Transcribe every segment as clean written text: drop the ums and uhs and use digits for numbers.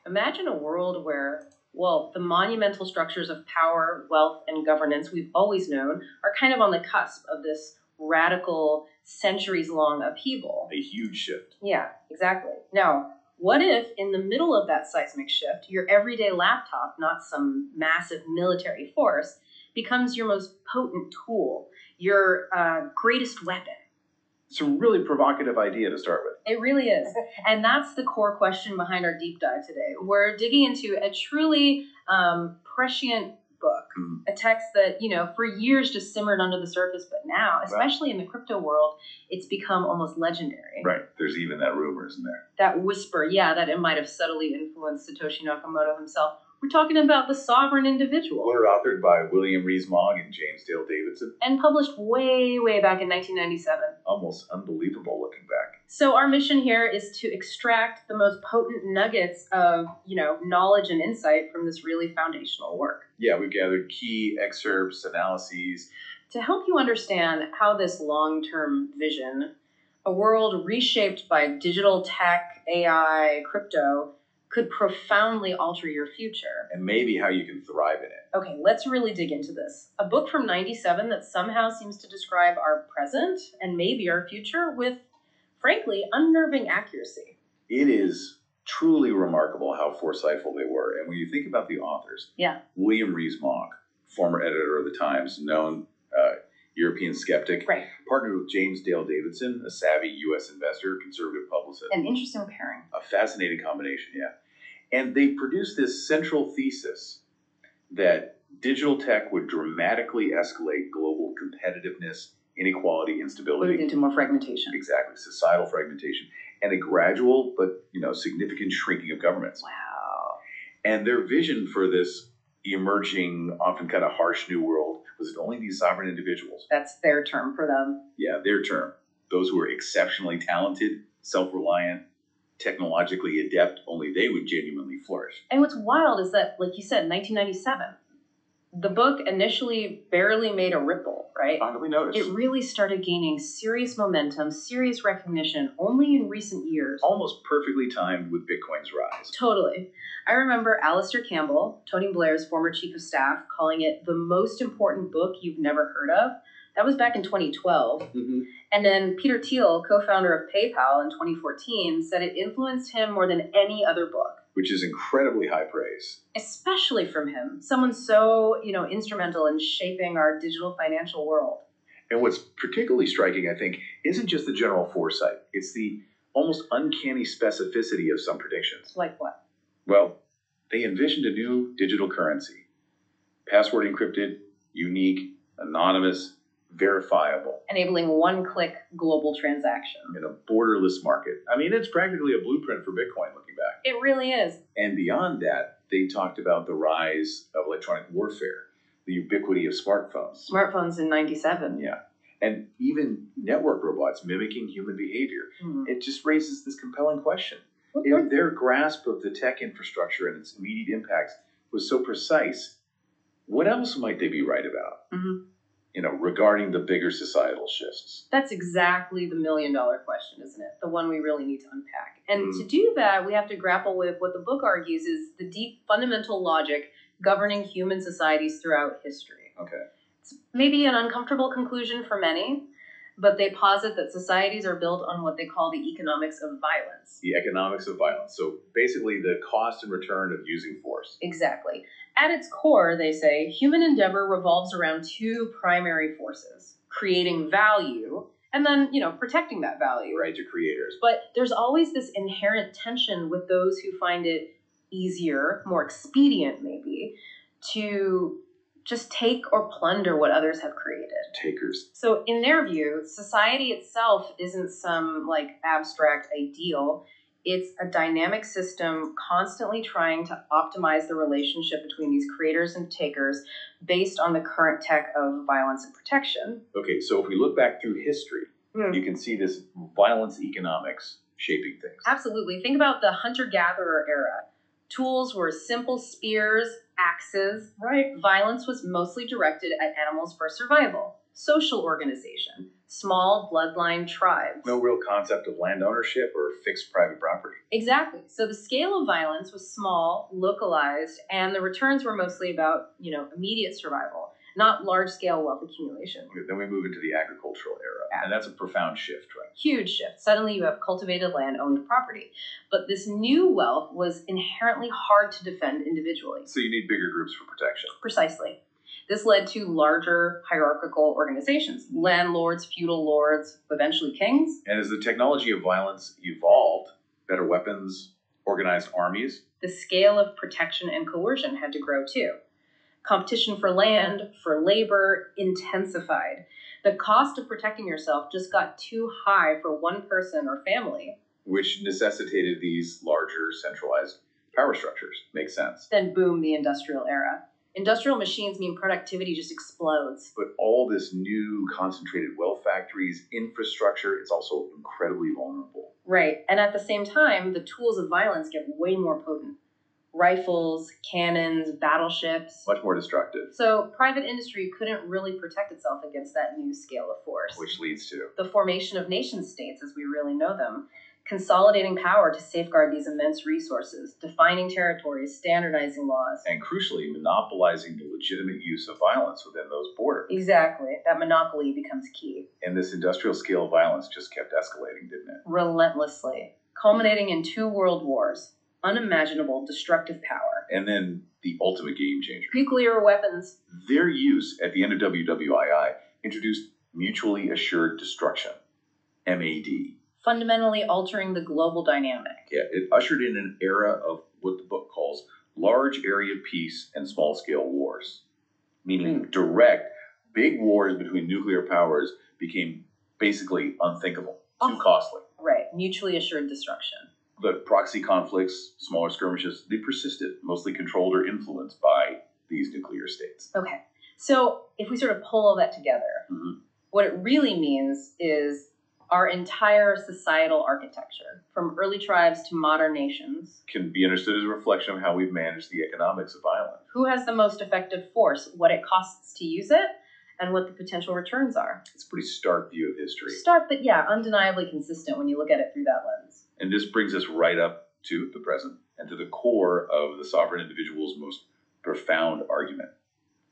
Imagine a world where, well, the monumental structures of power, wealth, and governance we've always known are kind of on the cusp of this radical, centuries-long upheaval. A huge shift. Yeah, exactly. Now, what if in the middle of that seismic shift, your everyday laptop, not some massive military force, becomes your most potent tool, your greatest weapon? It's a really provocative idea to start with. It really is. And that's the core question behind our deep dive today. We're digging into a truly prescient book, a text that, for years just simmered under the surface, but now, especially in the crypto world, it's become almost legendary. Right. There's even that rumor, isn't there? That whisper, that it might have subtly influenced Satoshi Nakamoto himself. We're talking about The Sovereign Individual. Authored by William Rees-Mogg and James Dale Davidson. And published way, way back in 1997. Almost unbelievable looking back. So our mission here is to extract the most potent nuggets of, knowledge and insight from this really foundational work. Yeah, we've gathered key excerpts, analyses. To help you understand how this long-term vision, a world reshaped by digital tech, AI, crypto, could profoundly alter your future. And maybe how you can thrive in it. Okay, let's really dig into this. A book from 97 that somehow seems to describe our present and maybe our future with, frankly, unnerving accuracy. It is truly remarkable how foresightful they were. And when you think about the authors, William Rees-Mogg, former editor of the Times, known European skeptic, partnered with James Dale Davidson, a savvy U.S. investor, conservative publicist. An interesting pairing. A fascinating combination, yeah. And they produced this central thesis that digital tech would dramatically escalate global competitiveness, inequality, instability. Moving into more fragmentation. Exactly, societal fragmentation, and a gradual but significant shrinking of governments. Wow. And their vision for this emerging, often kind of harsh new world was that only these sovereign individuals. That's their term for them. Yeah, their term. Those who are exceptionally talented, self-reliant, technologically adept, only they would genuinely flourish. And what's wild is that, like you said, 1997, the book initially barely made a ripple, right? Finally noticed. It really started gaining serious momentum, serious recognition only in recent years. Almost perfectly timed with Bitcoin's rise. Totally. I remember Alistair Campbell, Tony Blair's former chief of staff, calling it the most important book you've never heard of. That was back in 2012. Mm-hmm. And then Peter Thiel, co-founder of PayPal in 2014, said it influenced him more than any other book. Which is incredibly high praise. Especially from him, someone so, instrumental in shaping our digital financial world. And what's particularly striking, I think, isn't just the general foresight. It's the almost uncanny specificity of some predictions. Like what? Well, they envisioned a new digital currency. Password encrypted, unique, anonymous, verifiable. Enabling one-click global transaction. In a borderless market. I mean, it's practically a blueprint for Bitcoin looking back. It really is. And beyond that, they talked about the rise of electronic warfare, the ubiquity of smartphones. Smartphones in 97. Yeah. And even network robots mimicking human behavior. Mm-hmm. It just raises this compelling question. If their grasp of the tech infrastructure and its immediate impacts was so precise, what else might they be right about? Mm-hmm. Regarding the bigger societal shifts? That's exactly the million-dollar question, isn't it? The one we really need to unpack. And to do that, we have to grapple with what the book argues is the deep fundamental logic governing human societies throughout history. Okay. It's maybe an uncomfortable conclusion for many, but they posit that societies are built on what they call the economics of violence. The economics of violence. So basically the cost and return of using force. Exactly. At its core, they say, human endeavor revolves around two primary forces, creating value and then, protecting that value. Right, to creators. But there's always this inherent tension with those who find it easier, more expedient maybe, to just take or plunder what others have created. Takers. So in their view, society itself isn't some abstract ideal. It's a dynamic system constantly trying to optimize the relationship between these creators and takers based on the current tech of violence and protection. Okay, so if we look back through history, you can see this violence economics shaping things. Absolutely. Think about the hunter-gatherer era. Tools were simple spears, axes. Right. Violence was mostly directed at animals for survival. Social organization. small bloodline tribes. No real concept of land ownership or fixed private property. Exactly. So the scale of violence was small, localized, and the returns were mostly about, immediate survival, not large-scale wealth accumulation. Okay, then we move into the agricultural era, and that's a profound shift, right? Huge shift. Suddenly you have cultivated land, owned property. But this new wealth was inherently hard to defend individually. So you need bigger groups for protection. Precisely. This led to larger hierarchical organizations, landlords, feudal lords, eventually kings. And as the technology of violence evolved, better weapons, organized armies, the scale of protection and coercion had to grow too. Competition for land, for labor, intensified. The cost of protecting yourself just got too high for one person or family. Which necessitated these larger centralized power structures. Makes sense. Then boom, the industrial era. Industrial machines mean productivity just explodes. But all this new concentrated wealth factories, infrastructure, it's also incredibly vulnerable. Right. And at the same time, the tools of violence get way more potent. Rifles, cannons, battleships. Much more destructive. So private industry couldn't really protect itself against that new scale of force. Which leads to the formation of nation states as we really know them. Consolidating power to safeguard these immense resources, defining territories, standardizing laws. And crucially, monopolizing the legitimate use of violence within those borders. Exactly. That monopoly becomes key. And this industrial scale of violence just kept escalating, didn't it? Relentlessly. Culminating in 2 world wars. Unimaginable destructive power. And then the ultimate game changer. Nuclear weapons. Their use at the end of WWII introduced mutually assured destruction, MAD. Fundamentally altering the global dynamic. Yeah, it ushered in an era of what the book calls large area peace and small scale wars. Meaning direct, big wars between nuclear powers became basically unthinkable, too costly. Right, mutually assured destruction. But proxy conflicts, smaller skirmishes, they persisted, mostly controlled or influenced by these nuclear states. Okay, so if we sort of pull all that together, what it really means is our entire societal architecture, from early tribes to modern nations, can be understood as a reflection of how we've managed the economics of violence. Who has the most effective force, what it costs to use it, and what the potential returns are. It's a pretty stark view of history. Stark, but yeah, undeniably consistent when you look at it through that lens. And this brings us right up to the present and to the core of the sovereign individual's most profound argument,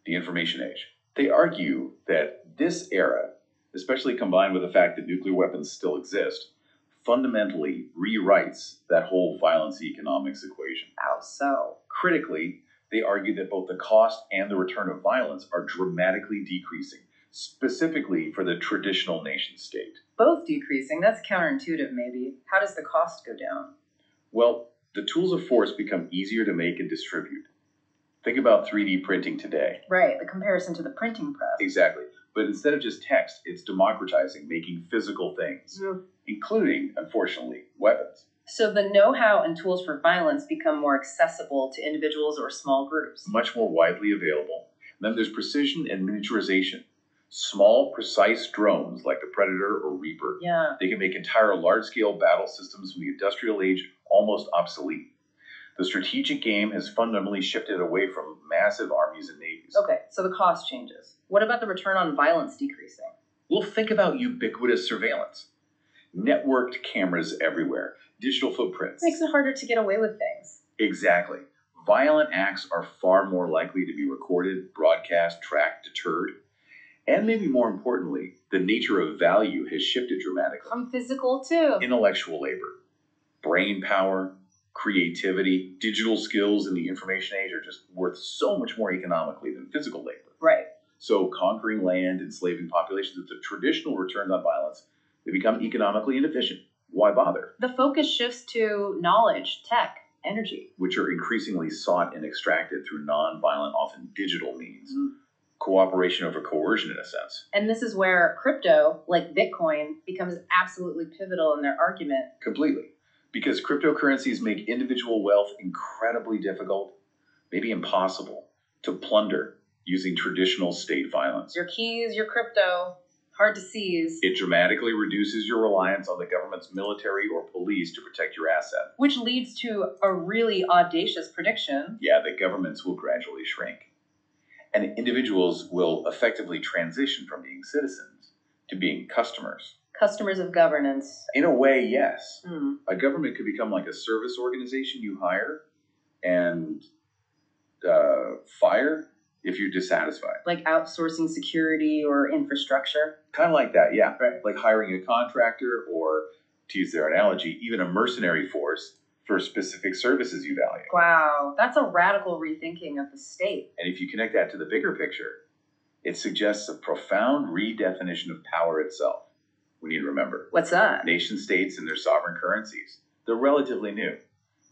the information age. They argue that this era, especially combined with the fact that nuclear weapons still exist, fundamentally rewrites that whole violence economics equation. How so? Critically, they argue that both the cost and the return of violence are dramatically decreasing, specifically for the traditional nation state. Both decreasing? That's counterintuitive, maybe. How does the cost go down? Well, the tools of force become easier to make and distribute. Think about 3D printing today. Right, the comparison to the printing press. Exactly. But instead of just text, it's democratizing, making physical things, including, unfortunately, weapons. So the know-how and tools for violence become more accessible to individuals or small groups. Much more widely available. And then there's precision and miniaturization. Small, precise drones like the Predator or Reaper. Yeah. They can make entire large-scale battle systems from the industrial age almost obsolete. The strategic game has fundamentally shifted away from massive armies and navies. Okay, so the cost changes. What about the return on violence decreasing? Well, think about ubiquitous surveillance. Networked cameras everywhere. Digital footprints. Makes it harder to get away with things. Exactly. Violent acts are far more likely to be recorded, broadcast, tracked, deterred. And maybe more importantly, the nature of value has shifted dramatically. From physical to intellectual labor, brain power, creativity, digital skills in the information age are just worth so much more economically than physical labor. Right. So conquering land, enslaving populations with the traditional returns on violence, they become economically inefficient. Why bother? The focus shifts to knowledge, tech, energy. Which are increasingly sought and extracted through non-violent, often digital means. Cooperation over coercion, in a sense. And this is where crypto, like Bitcoin, becomes absolutely pivotal in their argument. Completely. Because cryptocurrencies make individual wealth incredibly difficult, maybe impossible, to plunder using traditional state violence. Your keys, your crypto, hard to seize. It dramatically reduces your reliance on the government's military or police to protect your asset. Which leads to a really audacious prediction. Yeah, that governments will gradually shrink. And individuals will effectively transition from being citizens to being customers. Customers of governance. In a way, yes. A government could become like a service organization you hire and fire if you're dissatisfied. Like outsourcing security or infrastructure? Kind of like that, yeah. Right. Like hiring a contractor or, to use their analogy, even a mercenary force for specific services you value. Wow, that's a radical rethinking of the state. And if you connect that to the bigger picture, it suggests a profound redefinition of power itself. We need to remember. What's that? Nation states and their sovereign currencies. They're relatively new.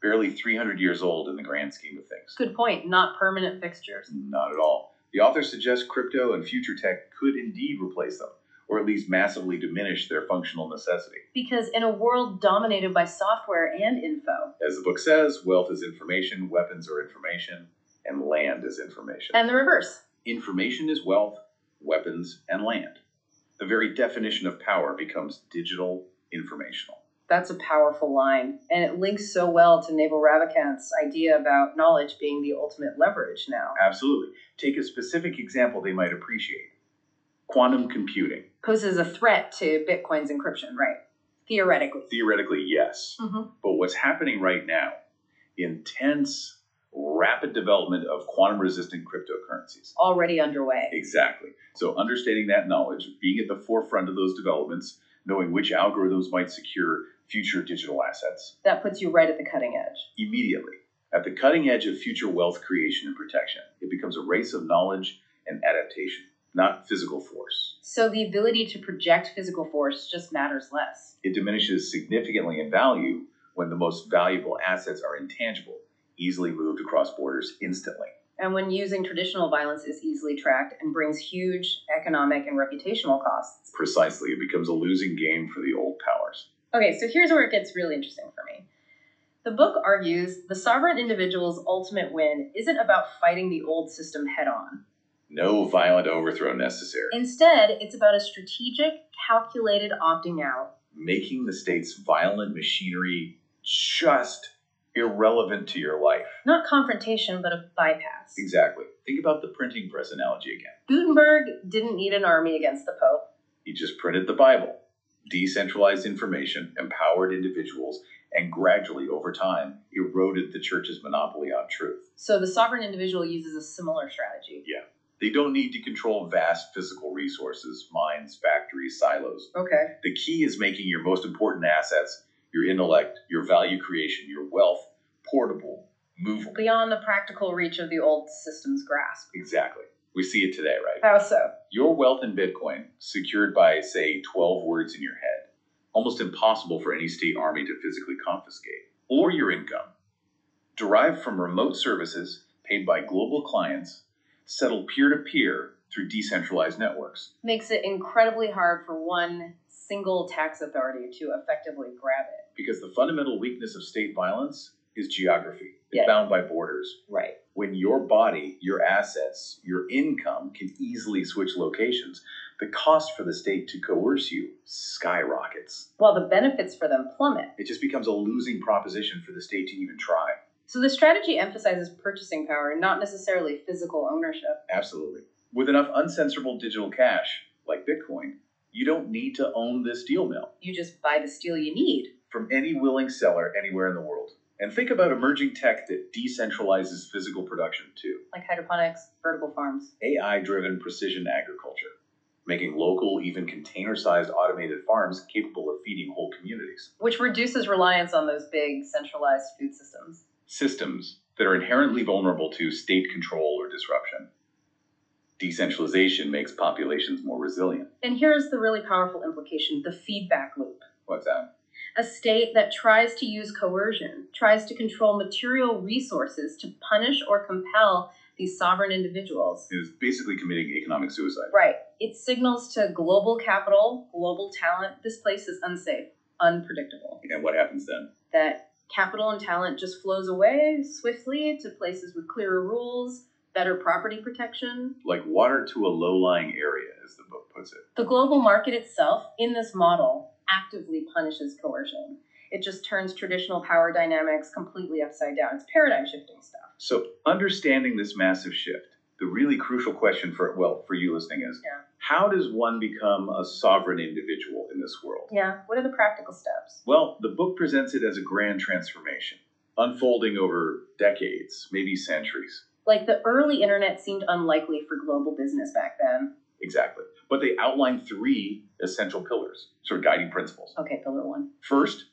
Barely 300 years old in the grand scheme of things. Good point. Not permanent fixtures. Not at all. The author suggests crypto and future tech could indeed replace them, or at least massively diminish their functional necessity. Because in a world dominated by software and info. As the book says, wealth is information, weapons are information, and land is information. And the reverse. Information is wealth, weapons, and land. The very definition of power becomes digital informational. That's a powerful line, and it links so well to Naval Ravikant's idea about knowledge being the ultimate leverage now. Absolutely. Take a specific example they might appreciate. Quantum computing. Poses a threat to Bitcoin's encryption, right? Theoretically. Theoretically, yes. But what's happening right now, intense, rapid development of quantum-resistant cryptocurrencies. Already underway. Exactly. So understanding that knowledge, being at the forefront of those developments, knowing which algorithms might secure future digital assets. That puts you right at the cutting edge. Immediately. At the cutting edge of future wealth creation and protection, it becomes a race of knowledge and adaptation, not physical force. So the ability to project physical force just matters less. It diminishes significantly in value when the most valuable assets are intangible, easily moved across borders instantly. And when using traditional violence is easily tracked and brings huge economic and reputational costs. Precisely. It becomes a losing game for the old powers. Okay, so here's where it gets really interesting for me. The book argues the sovereign individual's ultimate win isn't about fighting the old system head-on. No violent overthrow necessary. Instead, it's about a strategic, calculated opting out. Making the state's violent machinery just irrelevant to your life. Not confrontation, but a bypass. Exactly. Think about the printing press analogy again. Gutenberg didn't need an army against the Pope. He just printed the Bible, decentralized information, empowered individuals, and gradually, over time, eroded the church's monopoly on truth. So the sovereign individual uses a similar strategy. Yeah. They don't need to control vast physical resources, mines, factories, silos. Okay. The key is making your most important assets, your intellect, your value creation, your wealth, portable, movable. Beyond the practical reach of the old system's grasp. Exactly. We see it today, right? How so? Your wealth in Bitcoin, secured by, say, 12 words in your head, almost impossible for any state army to physically confiscate. Or your income, derived from remote services paid by global clients, settled peer-to-peer through decentralized networks. Makes it incredibly hard for one single tax authority to effectively grab it. Because the fundamental weakness of state violence is geography. It's bound by borders. Right. When your body, your assets, your income can easily switch locations, the cost for the state to coerce you skyrockets. While the benefits for them plummet. It just becomes a losing proposition for the state to even try. So the strategy emphasizes purchasing power, not necessarily physical ownership. Absolutely. With enough uncensorable digital cash, like Bitcoin, you don't need to own the steel mill. You just buy the steel you need. From any willing seller anywhere in the world. And think about emerging tech that decentralizes physical production too. Like hydroponics, vertical farms. AI-driven precision agriculture, making local, even container-sized automated farms capable of feeding whole communities. Which reduces reliance on those big centralized food systems. Systems that are inherently vulnerable to state control or disruption. Decentralization makes populations more resilient. And here's the really powerful implication, the feedback loop. What's that? A state that tries to use coercion, tries to control material resources to punish or compel these sovereign individuals. Is basically committing economic suicide. Right. It signals to global capital, global talent, this place is unsafe, unpredictable. And what happens then? That capital and talent just flows away swiftly to places with clearer rules, better property protection. Like water to a low-lying area, as the book puts it. The global market itself, in this model, actively punishes coercion. It just turns traditional power dynamics completely upside down. It's paradigm shifting stuff. So understanding this massive shift, the really crucial question for you listening is, How does one become a sovereign individual in this world? Yeah, what are the practical steps? Well, the book presents it as a grand transformation, unfolding over decades, maybe centuries. Like the early internet seemed unlikely for global business back then. Exactly. But they outline 3 essential pillars, sort of guiding principles. Okay, pillar 1. First,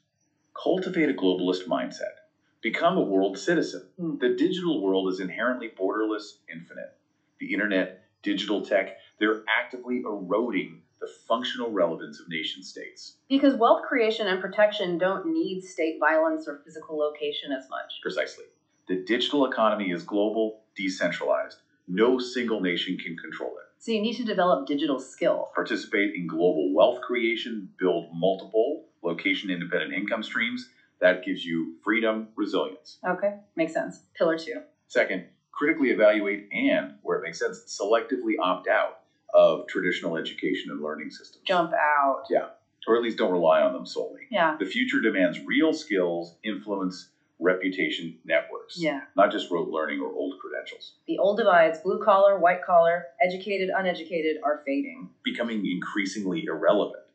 cultivate a globalist mindset. Become a world citizen. The digital world is inherently borderless, infinite. The internet, digital tech, they're actively eroding the functional relevance of nation states. Because wealth creation and protection don't need state violence or physical location as much. Precisely. The digital economy is global, decentralized. No single nation can control it. So you need to develop digital skill. Participate in global wealth creation, build multiple location-independent income streams. That gives you freedom, resilience. Okay, makes sense. Pillar 2. Second, critically evaluate and, where it makes sense, selectively opt out of traditional education and learning systems. Jump out. Yeah, or at least don't rely on them solely. Yeah. The future demands real skills, influence, reputation, networks. Yeah. Not just rote learning or old credentials. The old divides, blue collar, white collar, educated, uneducated, are fading. Becoming increasingly irrelevant.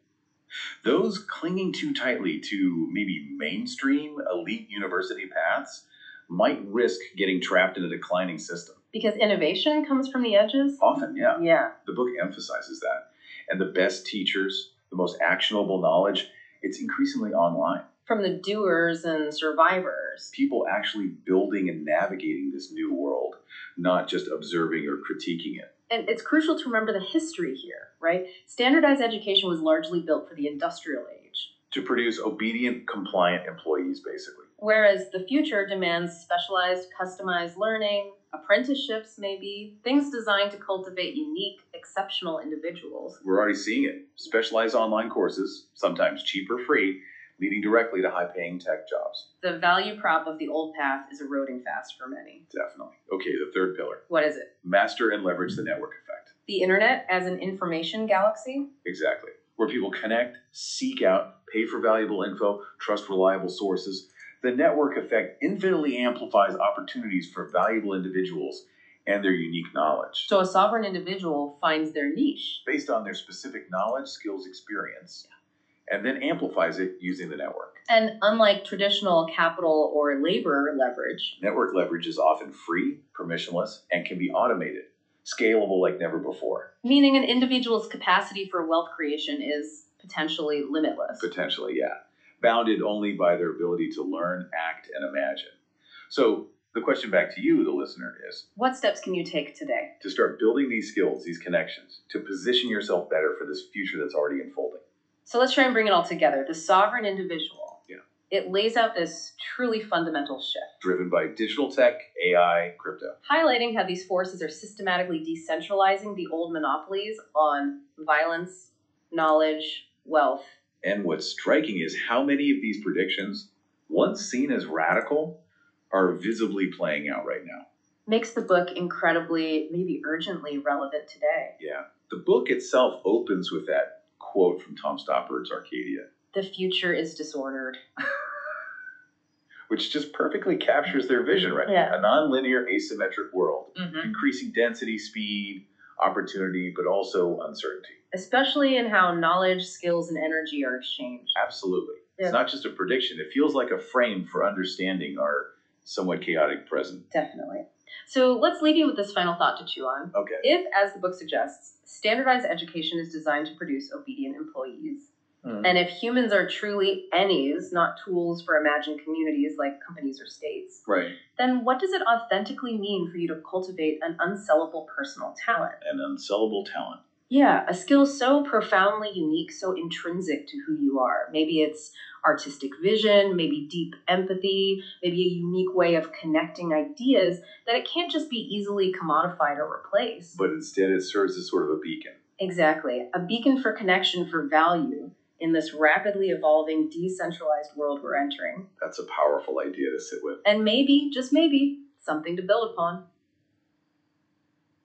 Those clinging too tightly to maybe mainstream elite university paths might risk getting trapped in a declining system. Because innovation comes from the edges? Often, yeah. Yeah. The book emphasizes that. And the best teachers, the most actionable knowledge, it's increasingly online. From the doers and survivors. People actually building and navigating this new world, not just observing or critiquing it. And it's crucial to remember the history here, right? Standardized education was largely built for the industrial age. To produce obedient, compliant employees, basically. Whereas the future demands specialized, customized learning, apprenticeships maybe, things designed to cultivate unique, exceptional individuals. We're already seeing it. Specialized online courses, sometimes cheap or free, leading directly to high-paying tech jobs. The value prop of the old path is eroding fast for many. Definitely. Okay, the third pillar. What is it? Master and leverage the network effect. The internet as an information galaxy? Exactly. Where people connect, seek out, pay for valuable info, trust reliable sources. The network effect infinitely amplifies opportunities for valuable individuals and their unique knowledge. So a sovereign individual finds their niche. Based on their specific knowledge, skills, experience. And then amplifies it using the network. And unlike traditional capital or labor leverage, network leverage is often free, permissionless, and can be automated, scalable like never before. Meaning an individual's capacity for wealth creation is potentially limitless. Potentially, yeah. Bounded only by their ability to learn, act, and imagine. So the question back to you, the listener, is... what steps can you take today? To start building these skills, these connections, to position yourself better for this future that's already unfolding. So let's try and bring it all together. The sovereign individual. Yeah. It lays out this truly fundamental shift. Driven by digital tech, AI, crypto. Highlighting how these forces are systematically decentralizing the old monopolies on violence, knowledge, wealth. And what's striking is how many of these predictions, once seen as radical, are visibly playing out right now. Makes the book incredibly, maybe urgently relevant today. Yeah. The book itself opens with that quote from Tom Stoppard's Arcadia. The future is disordered. Which just perfectly captures their vision, right? Yeah. A non-linear, asymmetric world. Mm-hmm. Increasing density, speed, opportunity, but also uncertainty. Especially in how knowledge, skills, and energy are exchanged. Absolutely. Yeah. It's not just a prediction. It feels like a frame for understanding our somewhat chaotic present. Definitely. So let's leave you with this final thought to chew on. Okay. If, as the book suggests, standardized education is designed to produce obedient employees, and if humans are truly any's, not tools for imagined communities like companies or states, right, then what does it authentically mean for you to cultivate an unsellable personal talent? An unsellable talent. Yeah, a skill so profoundly unique, so intrinsic to who you are. Maybe it's artistic vision, maybe deep empathy, maybe a unique way of connecting ideas that it can't just be easily commodified or replaced. But instead it serves as sort of a beacon. Exactly. A beacon for connection, for value in this rapidly evolving, decentralized world we're entering. That's a powerful idea to sit with. And maybe, just maybe, something to build upon.